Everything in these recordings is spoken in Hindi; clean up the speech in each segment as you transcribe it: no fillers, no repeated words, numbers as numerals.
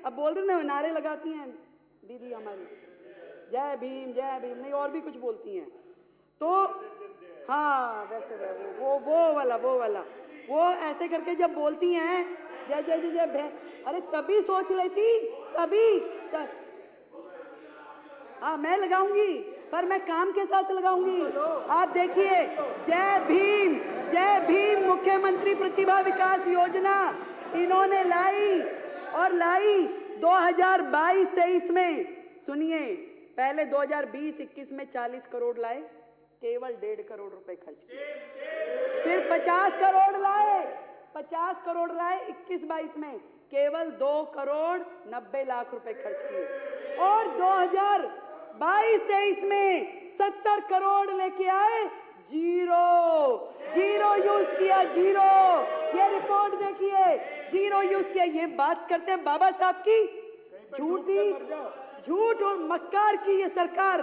अब बोल रहे ना, नारे लगाती हैं दीदी हमारी, जय भीम नहीं, और भी कुछ बोलती हैं। तो हाँ, वैसे वो ऐसे करके जब बोलती हैं जय जय जय जय, अरे तभी सोच लेती, हाँ मैं लगाऊंगी, पर मैं काम के साथ लगाऊंगी। आप देखिए, जय भीम मुख्यमंत्री प्रतिभा विकास योजना इन्होंने लाई 2022-23 में। सुनिए, पहले 2020-21 में 40 करोड़ लाए, केवल 1.5 करोड़ रुपए खर्च किए। फिर 50 करोड़ लाए 21-22 में, केवल 2 करोड़ 90 लाख रुपए खर्च किए। और 2022-23 में 70 करोड़ लेके आए, जीरो यूज किया, जीरो। ये रिपोर्ट देखिए, जीरो यूज किया। ये बात करते हैं बाबा साहब की झूठ और मक्कार की ये सरकार।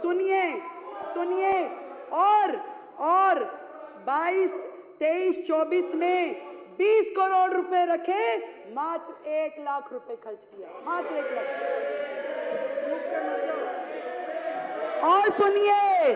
सुनिए, और 22-23-24 में 20 करोड़ रुपए रखे, मात्र 1 लाख रुपए खर्च किया, मात्र 1 लाख। और सुनिए,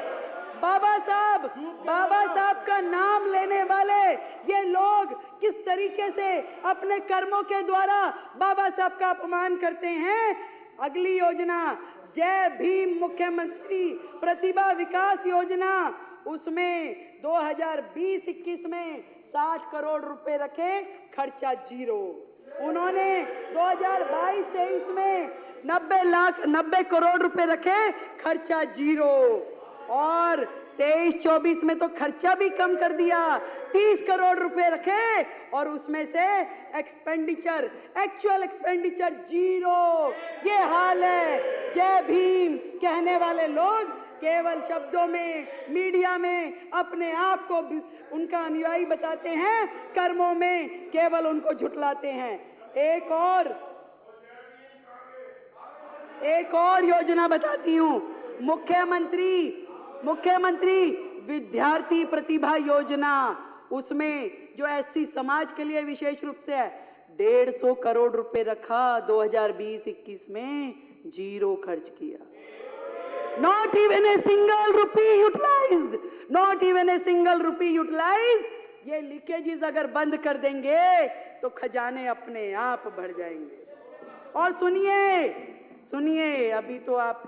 बाबा साहब का नाम लेने वाले ये लोग किस तरीके से अपने कर्मों के द्वारा बाबा साहब का अपमान करते हैं। अगली योजना जय भीम मुख्यमंत्री प्रतिभा विकास योजना, उसमें 2020-21 में 60 करोड़ रुपए रखे, खर्चा जीरो। उन्होंने 2022-23 में 90 करोड़ रुपए रखे, खर्चा जीरो। और 23-24 में तो खर्चा भी कम कर दिया, 30 करोड़ रुपए रखे, और उसमें से एक्चुअल एक्सपेंडिचर जीरो। ये हाल है। जय भीम कहने वाले लोग केवल शब्दों में, मीडिया में अपने आप को उनका अनुयायी बताते हैं, कर्मों में केवल उनको झुठलाते हैं। एक और योजना बताती हूं, मुख्यमंत्री विद्यार्थी प्रतिभा योजना। उसमें जो एससी समाज के लिए विशेष रूप से है, 150 करोड़ रुपए रखा, 2020-21 में जीरो खर्च किया। Not even a single rupee utilized। ये लीकेजेस अगर बंद कर देंगे तो खजाने अपने आप भर जाएंगे। और सुनिए, अभी तो आप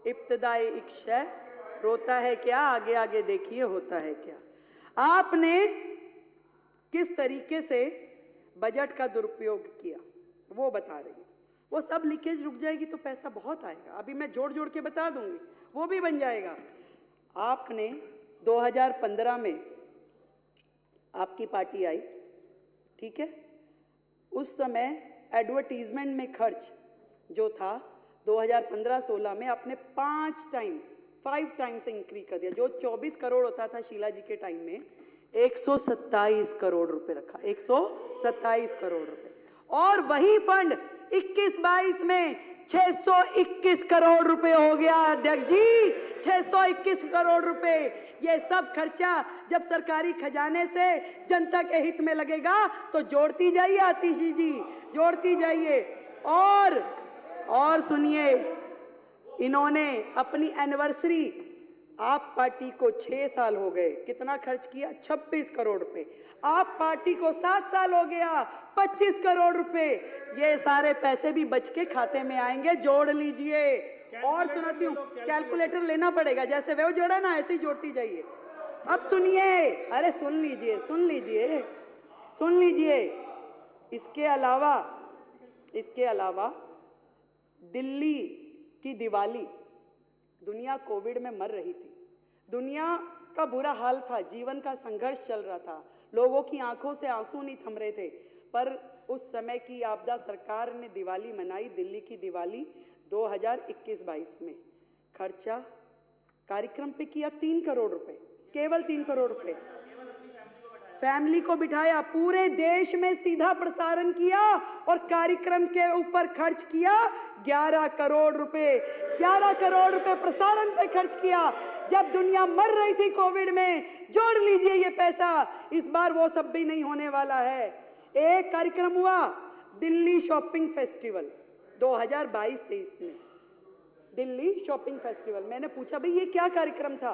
इब्तिदाई इश्क है, रोता है क्या, आगे आगे देखिए होता है क्या। आपने किस तरीके से बजट का दुरुपयोग किया वो बता रही हूं। वो सब लीकेज रुक जाएगी तो पैसा बहुत आएगा। अभी मैं जोड़ के बता दूंगी, वो भी बन जाएगा। आपने 2015 में आपकी पार्टी आई, ठीक है, उस समय एडवर्टीजमेंट में खर्च जो था 2015-16 में आपने 5 टाइम से इंक्रीज कर दिया। जो 24 करोड़ होता था शीला जी के टाइम में, 127 करोड़ रुपए रखा, 127 करोड़ रुपए। और वही फंड 21-22 में 621 करोड़ रुपए हो गया। अध्यक्ष जी, 621 करोड़ रुपए। ये सब खर्चा जब सरकारी खजाने से जनता के हित में लगेगा तो जोड़ती जाइए आतिशी जी, जोड़ती जाइए। और सुनिए, इन्होंने अपनी एनिवर्सरी, आप पार्टी को 6 साल हो गए, कितना खर्च किया, 26 करोड़ रुपए। आप पार्टी को 7 साल हो गया, 25 करोड़ रुपए। ये सारे पैसे भी बच के खाते में आएंगे, जोड़ लीजिए। और सुनाती हूँ, कैलकुलेटर लेना पड़ेगा, जैसे वो जोड़ा ना ऐसे ही जोड़ती जाइए। अब सुनिए, अरे सुन लीजिए। इसके अलावा दिल्ली की दिवाली, दुनिया कोविड में मर रही थी, दुनिया का बुरा हाल था, जीवन का संघर्ष चल रहा था, लोगों की आंखों से आंसू नहीं थम रहे थे, पर उस समय की आपदा सरकार ने दिवाली मनाई, दिल्ली की दिवाली 2021-22 में। खर्चा कार्यक्रम पे किया 3 करोड़ रुपए, केवल 3 करोड़ रुपए। फैमिली को बिठाया, पूरे देश में सीधा प्रसारण किया और कार्यक्रम के ऊपर खर्च किया 11 करोड़ रुपए। 11 करोड़ रुपए प्रसारण पे खर्च किया जब दुनिया मर रही थी कोविड में। जोड़ लीजिए ये पैसा, इस बार वो सब भी नहीं होने वाला है। एक कार्यक्रम हुआ दिल्ली शॉपिंग फेस्टिवल 2022-23 में, दिल्ली शॉपिंग फेस्टिवल। मैंने पूछा भाई ये क्या कार्यक्रम था,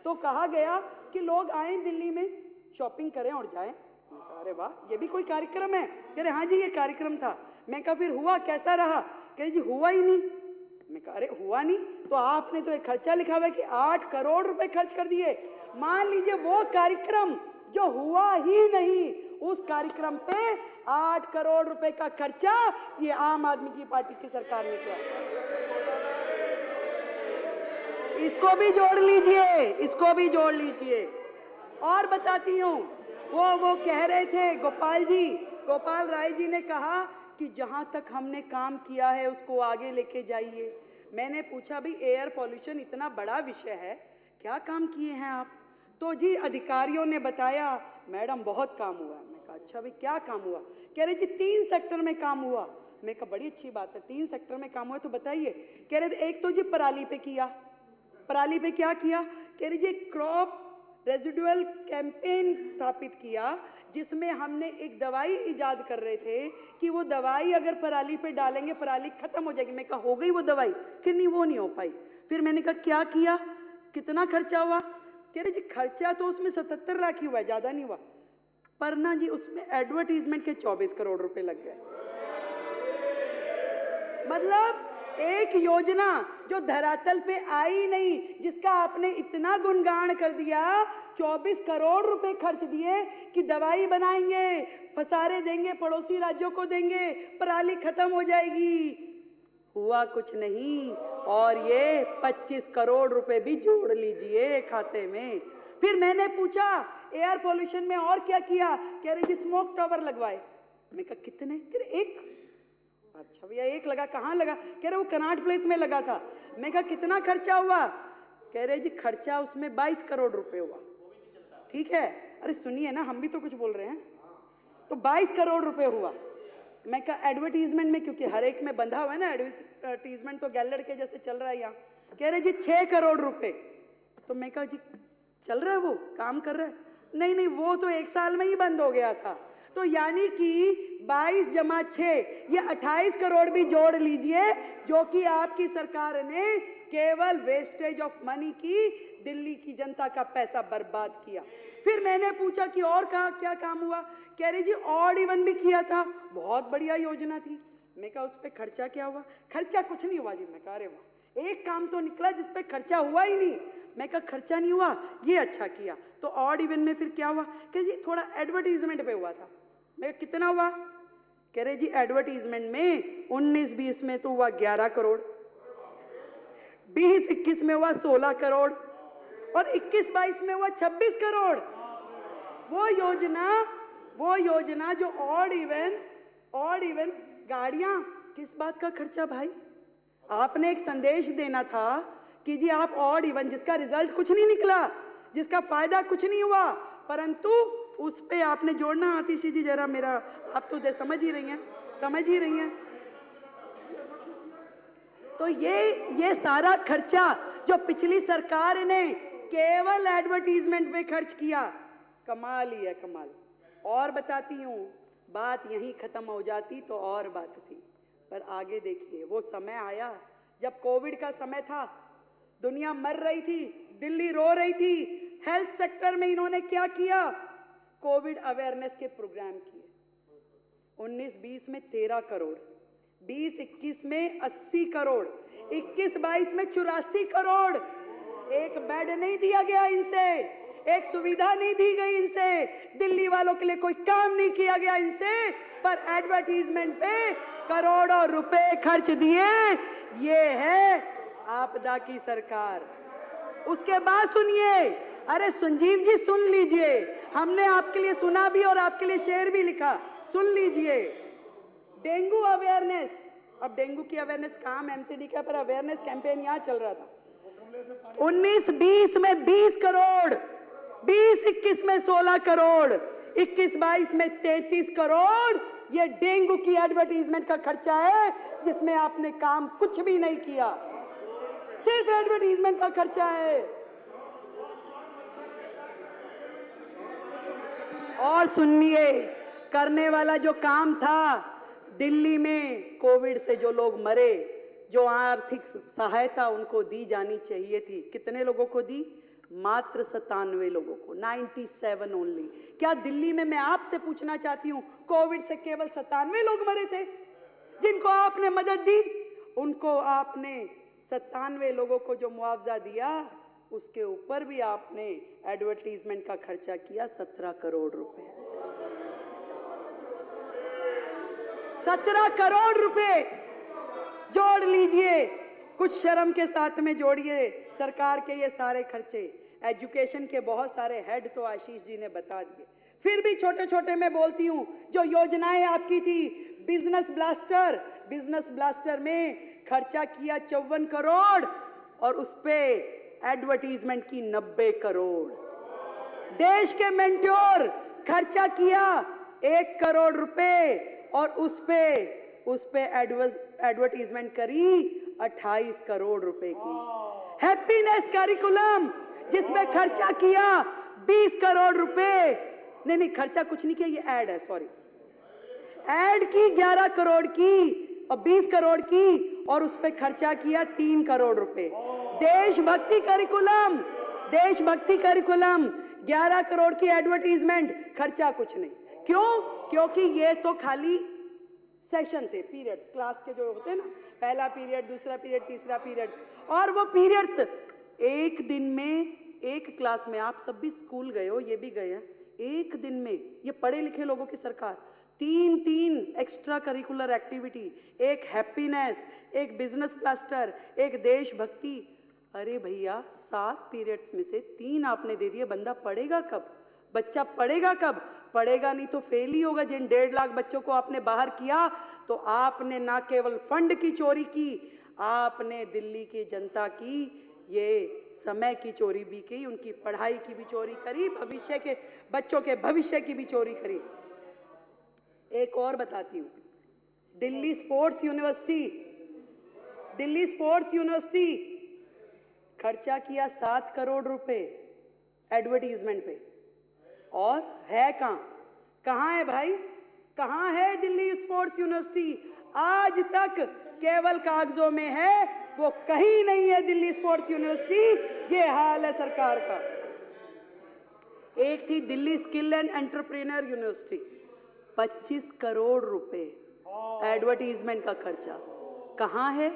तो कहा गया कि लोग आए दिल्ली में, शॉपिंग करें और जाएं। अरे वाह, ये भी कोई कार्यक्रम है? कह रहे हाँ जी ये कार्यक्रम था। मैं कहा फिर हुआ कैसा रहा? कह रहे जी हुआ ही नहीं। मैं कहा अरे हुआ नहीं तो आपने तो एक खर्चा लिखा हुआ है कि 8 करोड़ रुपए खर्च कर दिए। मान लीजिए वो कार्यक्रम जो हुआ ही नहीं, उस कार्यक्रम पे 8 करोड़ रुपए का खर्चा ये आम आदमी की पार्टी की सरकार ने किया। इसको भी जोड़ लीजिए, इसको भी जोड़ लीजिए। और बताती हूँ, वो कह रहे थे गोपाल राय जी ने कहा कि जहां तक हमने काम किया है उसको आगे लेके जाइए। मैंने पूछा भी एयर पॉल्यूशन इतना बड़ा विषय है, क्या काम किए हैं आप? तो जी अधिकारियों ने बताया मैडम बहुत काम हुआ। मैं कहा अच्छा भाई क्या काम हुआ? कह रहे जी 3 सेक्टर में काम हुआ। मैं कहा बड़ी अच्छी बात है, 3 सेक्टर में काम हुआ तो बताइए। कह रहे एक तो जी पराली पे किया। पराली पे क्या किया? कह रही जी क्रॉप रेजिडुअल कैंपेन स्थापित किया, जिसमें हमने एक दवाई इजाद कर रहे थे कि वो दवाई अगर पराली पे डालेंगे पराली खत्म हो जाएगी। मैं कहा हो गई वो दवाई? कि नहीं वो नहीं हो पाई। फिर मैंने कहा क्या किया, कितना खर्चा हुआ? कह रहे जी खर्चा तो उसमें 77 लाख ही हुआ, ज्यादा नहीं हुआ, पर ना जी उसमें एडवर्टीजमेंट के 24 करोड़ रुपए लग गए। मतलब एक योजना जो धरातल पे आई नहीं, जिसका आपने इतना गुणगान कर दिया, 24 करोड़ रुपए खर्च दिए कि दवाई बनाएंगे, फसारे देंगे, पड़ोसी राज्यों को देंगे, पराली खत्म हो जाएगी। हुआ कुछ नहीं। और ये 25 करोड़ रुपए भी जोड़ लीजिए खाते में। फिर मैंने पूछा एयर पोल्यूशन में और क्या किया? कह रहे जी स्मोक टावर लगवाए। मैं कहा कितने? कह रहे 1। अच्छा भैया 1 लगा, कहाँ लगा? कह रहे वो कनॉट प्लेस में लगा था। मैं कहा कितना खर्चा हुआ? कह रहे जी खर्चा उसमें 22 करोड़ रुपए हुआ। ठीक है, अरे सुनिए ना, हम भी तो कुछ बोल रहे हैं। तो 22 करोड़ रुपए हुआ। मैं कहा एडवर्टीजमेंट में, क्योंकि हर एक में बंधा हुआ है ना एडवर्टीजमेंट, तो गैलड़ के जैसे चल रहा है यहाँ। कह रहे जी 6 करोड़ रुपए। तो मैं कहा जी चल रहा है, वो काम कर रहा है? नहीं नहीं वो तो 1 साल में ही बंद हो गया था। तो यानी कि 22 जमा 6 ये 28 करोड़ भी जोड़ लीजिए, जो कि आपकी सरकार ने केवल वेस्टेज ऑफ मनी की दिल्ली की जनता का पैसा बर्बाद किया। फिर मैंने पूछा कि और क्या काम हुआ? कह रही जी ऑड इवन भी किया था, बहुत बढ़िया योजना थी। मैं कहा उस पर खर्चा क्या हुआ? खर्चा कुछ नहीं हुआ जी। मैं कहा अरे वाह, एक काम तो निकला जिस पे खर्चा हुआ ही नहीं। मैं कहा खर्चा नहीं हुआ, ये अच्छा किया। तो ऑड इवन में फिर क्या हुआ? कह जी थोड़ा एडवर्टीजमेंट पे हुआ था। मैं कितना हुआ? कह रहे जी एडवर्टीजमेंट में 19-20 में तो हुआ 11 करोड़, 20-21 में हुआ 16 करोड़ और 21-22 में हुआ 26 करोड़। वो योजना जो ऑड इवन गाड़ियां, किस बात का खर्चा भाई? आपने एक संदेश देना था कि जी आप ऑड इवन, जिसका रिजल्ट कुछ नहीं निकला, जिसका फायदा कुछ नहीं हुआ, परंतु उस पे आपने जोड़ना। आतिशी जी जरा मेरा, आप तो समझ ही रही हैं। तो ये सारा खर्चा जो पिछली सरकार ने केवल एडवर्टीजमेंट पे खर्च किया, कमाल ही है, कमाल। और बताती हूँ, बात यहीं खत्म हो जाती तो और बात थी, पर आगे देखिए वो समय आया जब कोविड का समय था, दुनिया मर रही थी, दिल्ली रो रही थी। हेल्थ सेक्टर में इन्होंने क्या किया? कोविड अवेयरनेस के प्रोग्राम किए। 19-20 में 13 करोड़, 20-21 में 80 करोड़, 21-22 में 84 करोड़। एक बेड नहीं दिया गया इनसे, एक सुविधा नहीं दी गई इनसे, दिल्ली वालों के लिए कोई काम नहीं किया गया इनसे, पर एडवर्टीजमेंट पे करोड़ों रुपए खर्च दिए। ये है आपदा की सरकार। उसके बाद सुनिए, अरे संजीव जी सुन लीजिए, हमने आपके लिए सुना भी और आपके लिए शेर भी लिखा, सुन लीजिए। डेंगू अवेयरनेस, अब डेंगू की अवेयरनेस काम एमसीडी का, पर अवेयरनेस कैंपेन यहाँ चल रहा था। 19-20 में 20 करोड़, 20-21 में 16 करोड़, 21-22 में 33 करोड़। ये डेंगू की एडवर्टीजमेंट का खर्चा है, जिसमें आपने काम कुछ भी नहीं किया, सिर्फ एडवर्टीजमेंट का खर्चा है। और सुनिए, करने वाला जो काम था दिल्ली में कोविड से जो लोग मरे, जो आर्थिक सहायता उनको दी जानी चाहिए थी, कितने लोगों को दी? मात्र 97 लोगों को, 97 ओनली। क्या दिल्ली में, मैं आपसे पूछना चाहती हूं, कोविड से केवल 97 लोग मरे थे जिनको आपने मदद दी? उनको आपने 97 लोगों को जो मुआवजा दिया, उसके ऊपर भी आपने एडवर्टीजमेंट का खर्चा किया 17 करोड़ रुपए। 17 करोड़ रुपए जोड़ लीजिए, कुछ शर्म के साथ में जोड़िए सरकार के ये सारे खर्चे। एजुकेशन के बहुत सारे हेड तो आशीष जी ने बता दिए, फिर भी छोटे छोटे मैं बोलती हूं। जो योजनाएं आपकी थी, बिजनेस ब्लास्टर में खर्चा किया 54 करोड़ और उस पे एडवर्टीजमेंट की 90 करोड़। देश के मेंटोर खर्चा किया 1 करोड़ रुपए और उस पे एडवर्टीजमेंट करी 28 करोड़ रुपए की। हैप्पीनेस करिकुलम जिसमें खर्चा किया 20 करोड़ रुपए, नहीं खर्चा कुछ नहीं किया, ये ऐड है, सॉरी, ऐड की 11 करोड़ की और 20 करोड़ की और उस पे खर्चा किया 3 करोड़ रुपए। देशभक्ति करिकुलम 11 करोड़ की एडवर्टीजमेंट, खर्चा कुछ नहीं। क्यों? क्योंकि ये तो खाली सेशन थे, पीरियड्स, क्लास के जो होते हैं ना, पहला पीरियड, दूसरा पीरियड, तीसरा पीरियड, और वो पीरियड्स एक दिन में, एक क्लास में, आप सब भी स्कूल गए हो, ये भी गए हैं, एक दिन में ये पढ़े लिखे लोगों की सरकार 3 एक्स्ट्रा करिकुलर एक्टिविटी, एक हैप्पीनेस, एक बिजनेस ब्लास्टर, एक देशभक्ति। अरे भैया 7 पीरियड्स में से 3 आपने दे दिए, बंदा पढ़ेगा कब? बच्चा पढ़ेगा कब? पढ़ेगा नहीं तो फेल ही होगा। जिन 1.5 लाख बच्चों को आपने बाहर किया, तो आपने ना केवल फंड की चोरी की, आपने दिल्ली की जनता की ये समय की चोरी भी की, उनकी पढ़ाई की भी चोरी करी, भविष्य के बच्चों के भविष्य की भी चोरी करी। एक और बताती हूँ, दिल्ली स्पोर्ट्स यूनिवर्सिटी खर्चा किया 7 करोड़ रुपए एडवर्टीजमेंट पे, और है कहाँ है भाई? कहाँ है दिल्ली स्पोर्ट्स यूनिवर्सिटी? आज तक केवल कागजों में है, वो कहीं नहीं है दिल्ली स्पोर्ट्स यूनिवर्सिटी। ये हाल है सरकार का। एक थी Delhi skill and entrepreneur university, 25 crore रुपए एडवर्टीजमेंट का खर्चा, कहाँ है?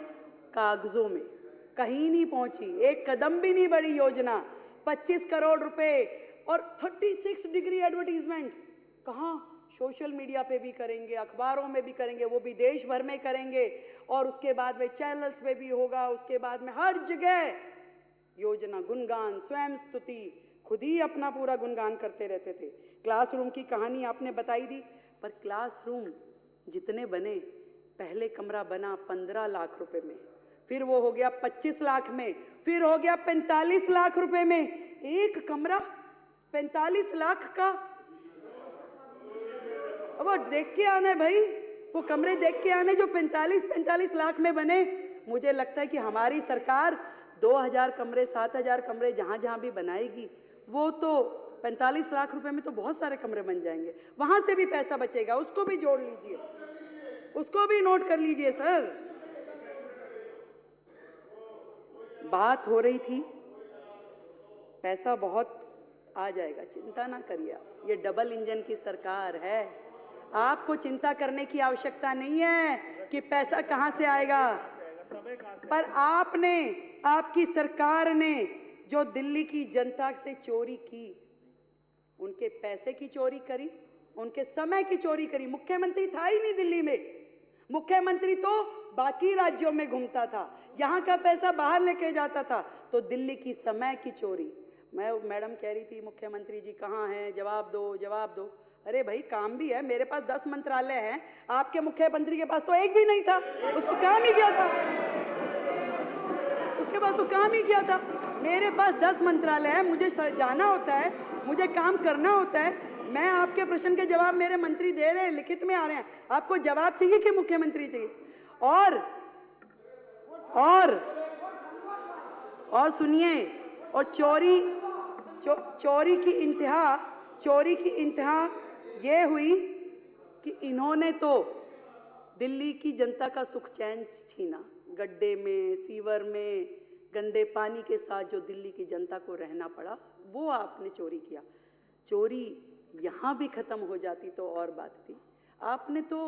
कागजों में, कहीं नहीं पहुंची, एक कदम भी नहीं बढ़ी योजना। 25 करोड़ रुपए और 36 डिग्री एडवर्टीजमेंट, कहाँ? सोशल मीडिया पे भी करेंगे, अखबारों में भी करेंगे, वो भी देश भर में करेंगे, और उसके बाद में चैनल्स पे भी होगा, उसके बाद में हर जगह योजना, गुणगान, स्वयं स्तुति, खुद ही अपना पूरा गुणगान करते रहते थे। क्लासरूम की कहानी आपने बताई दी, पर क्लासरूम जितने बने, पहले कमरा बना 15 लाख रुपए में, फिर वो हो गया 25 लाख में, फिर हो गया 45 लाख रुपए में। एक कमरा 45 लाख का, वो देख के आने भाई, वो कमरे देख के आने जो 45 लाख में बने। मुझे लगता है कि हमारी सरकार 2000 कमरे, 7000 कमरे जहां भी बनाएगी, वो तो 45 लाख रुपए में तो बहुत सारे कमरे बन जाएंगे, वहां से भी पैसा बचेगा, उसको भी जोड़ लीजिए, उसको भी नोट कर लीजिए सर। बात हो रही थी, पैसा बहुत आ जाएगा, चिंता ना करिए, ये डबल इंजन की सरकार है, आपको चिंता करने की आवश्यकता नहीं है कि पैसा कहां से आएगा। पर आपने, आपकी सरकार ने जो दिल्ली की जनता से चोरी की, उनके पैसे की चोरी करी, उनके समय की चोरी करी। मुख्यमंत्री था ही नहीं दिल्ली में, मुख्यमंत्री तो बाकी राज्यों में घूमता था, यहाँ का पैसा बाहर लेके जाता था। तो दिल्ली की समय की चोरी। मैडम कह रही थी मुख्यमंत्री जी कहाँ हैं, जवाब दो जवाब दो। अरे भाई काम भी है, मेरे पास 10 मंत्रालय हैं, आपके मुख्यमंत्री के पास तो एक भी नहीं था, उसको काम ही किया था, उसके पास तो काम ही किया था। मेरे पास 10 मंत्रालय है, मुझे जाना होता है, मुझे काम करना होता है। मैं आपके प्रश्न के जवाब मेरे मंत्री दे रहे हैं, लिखित में आ रहे हैं। आपको जवाब चाहिए कि मुख्यमंत्री चाहिए? और सुनिए, और चोरी की इंतहा ये हुई कि इन्होंने तो दिल्ली की जनता का सुख चैन छीना, गड्ढे में, सीवर में, गंदे पानी के साथ जो दिल्ली की जनता को रहना पड़ा, वो आपने चोरी किया। चोरी यहाँ भी खत्म हो जाती तो और बात थी। आपने तो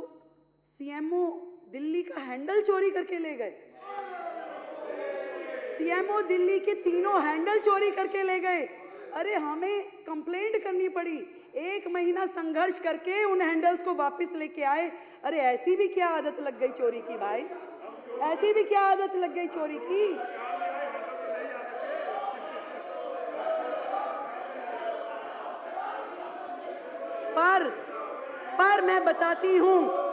सीएमओ दिल्ली का हैंडल चोरी करके ले गए। सीएमओ दिल्ली के तीनों हैंडल चोरी करके ले गए। अरे हमें कंप्लेंट करनी पड़ी, 1 महीना संघर्ष करके उन हैंडल्स को वापस लेके आए। अरे ऐसी भी क्या आदत लग गई चोरी की भाई, ऐसी भी क्या आदत लग गई चोरी की। पर मैं बताती हूं,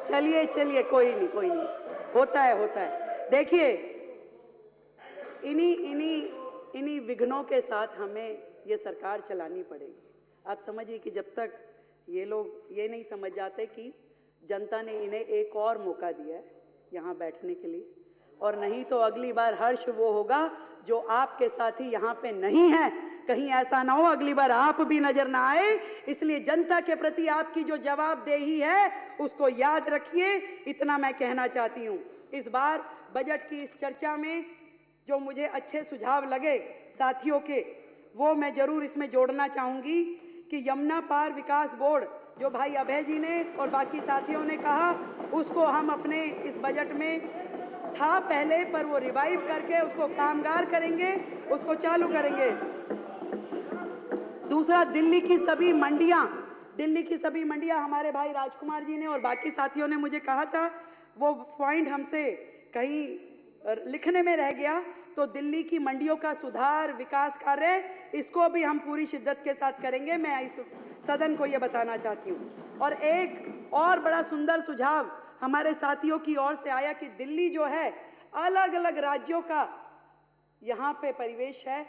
चलिए कोई नहीं, होता है। देखिए, इन्हीं विघ्नों के साथ हमें ये सरकार चलानी पड़ेगी। आप समझिए कि जब तक ये लोग ये नहीं समझ जाते कि जनता ने इन्हें एक और मौका दिया है यहाँ बैठने के लिए, और नहीं तो अगली बार हर्ष वो होगा जो आपके साथी यहाँ पे नहीं है। कहीं ऐसा ना हो अगली बार आप भी नजर ना आए। इसलिए जनता के प्रति आपकी जो जवाबदेही है उसको याद रखिए, इतना मैं कहना चाहती हूँ। इस बार बजट की इस चर्चा में जो मुझे अच्छे सुझाव लगे साथियों के, वो मैं जरूर इसमें जोड़ना चाहूँगी कि यमुना पार विकास बोर्ड जो भाई अभय जी ने और बाकी साथियों ने कहा, उसको हम अपने इस बजट में था पहले, पर वो रिवाइव करके उसको कामगार करेंगे, उसको चालू करेंगे। दूसरा, दिल्ली की सभी मंडियां हमारे भाई राजकुमार जी ने और बाकी साथियों ने मुझे कहा था, वो पॉइंट हमसे कहीं लिखने में रह गया। तो दिल्ली की मंडियों का सुधार, विकास कार्य, इसको भी हम पूरी शिद्दत के साथ करेंगे। मैं इस सदन को ये बताना चाहती हूँ। और एक और बड़ा सुंदर सुझाव हमारे साथियों की ओर से आया कि दिल्ली जो है, अलग अलग राज्यों का यहाँ पे परिवेश है,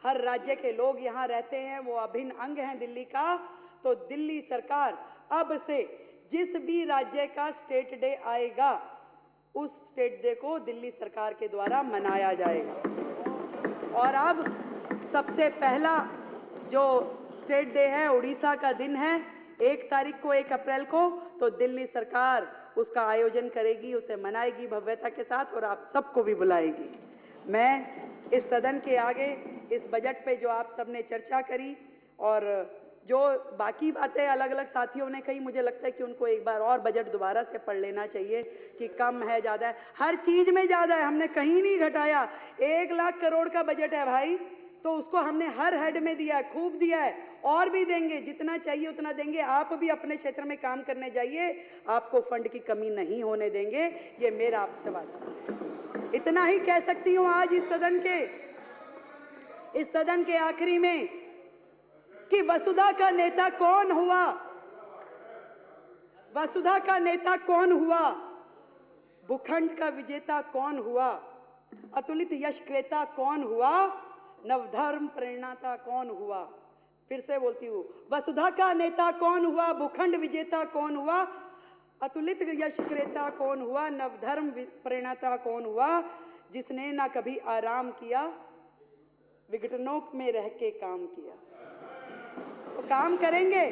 हर राज्य के लोग यहाँ रहते हैं, वो अभिन्न अंग हैं दिल्ली का। तो दिल्ली सरकार अब से जिस भी राज्य का स्टेट डे आएगा, उस स्टेट डे को दिल्ली सरकार के द्वारा मनाया जाएगा। और अब सबसे पहला जो स्टेट डे है, उड़ीसा का दिन है, 1 तारीख को, 1 अप्रैल को, तो दिल्ली सरकार उसका आयोजन करेगी, उसे मनाएगी भव्यता के साथ और आप सबको भी बुलाएगी। मैं इस सदन के आगे इस बजट पे जो आप सबने चर्चा करी और जो बाकी बातें अलग अलग साथियों ने कही, मुझे लगता है कि उनको एक बार और बजट दोबारा से पढ़ लेना चाहिए कि कम है, ज़्यादा है, हर चीज़ में ज़्यादा है, हमने कहीं नहीं घटाया। 1 लाख करोड़ का बजट है भाई, तो उसको हमने हर हेड में दिया है, खूब दिया है, और भी देंगे, जितना चाहिए उतना देंगे। आप भी अपने क्षेत्र में काम करने जाइए, आपको फंड की कमी नहीं होने देंगे, ये मेरा आपसे वादा है। इतना ही कह सकती हूँ आज इस सदन के आखिरी में कि वसुधा का नेता कौन हुआ, वसुधा का नेता कौन हुआ, भूखंड का विजेता कौन हुआ, अतुलित यश क्रेता कौन हुआ, नवधर्म प्रेरणाता कौन हुआ। फिर से बोलती हूँ, वसुधा का नेता कौन हुआ, भूखंड विजेता कौन हुआ, अतुलित यश क्रेता कौन हुआ, नवधर्म प्रेरणाता कौन हुआ, जिसने ना कभी आराम किया, विघटनों में रह के काम किया। तो काम करेंगे,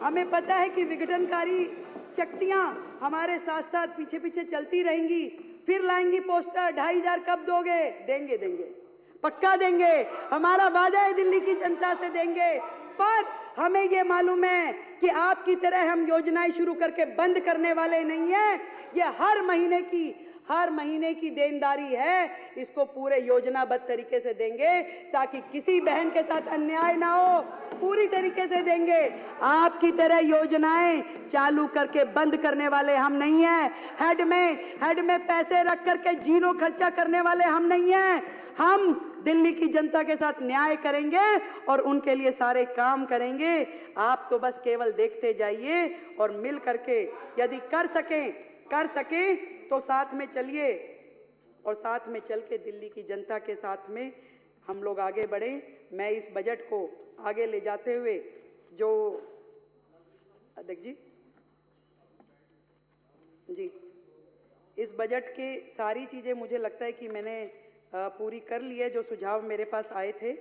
हमें पता है कि विघटनकारी शक्तियां हमारे साथ साथ पीछे पीछे चलती रहेंगी, फिर लाएंगी पोस्टर, 2,500 कब दोगे, देंगे, पक्का देंगे, हमारा वादा है दिल्ली की जनता से देंगे। पर हमें ये मालूम है कि आपकी तरह हम योजनाएं शुरू करके बंद करने वाले नहीं हैं। ये हर महीने की देनदारी है, इसको पूरे योजनाबद्ध तरीके से देंगे ताकि किसी बहन के साथ अन्याय ना हो, पूरी तरीके से देंगे। आपकी तरह योजनाएं चालू करके बंद करने वाले हम नहीं हैं। हेड में पैसे रख करके जीरो खर्चा करने वाले हम नहीं हैं। हम दिल्ली की जनता के साथ न्याय करेंगे और उनके लिए सारे काम करेंगे। आप तो बस केवल देखते जाइए और मिल करके यदि कर सकें तो साथ में चलिए और साथ में चल के दिल्ली की जनता के साथ में हम लोग आगे बढ़ें। मैं इस बजट को आगे ले जाते हुए जो अध्यक्ष जी इस बजट के सारी चीज़ें मुझे लगता है कि मैंने पूरी कर ली है। जो सुझाव मेरे पास आए थे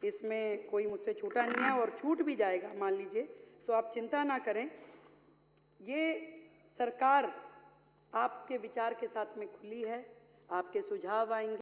इसमें कोई मुझसे छूटा नहीं है और छूट भी जाएगा मान लीजिए, तो आप चिंता ना करें। ये सरकार आपके विचार के साथ में खुली है, आपके सुझाव आएंगे।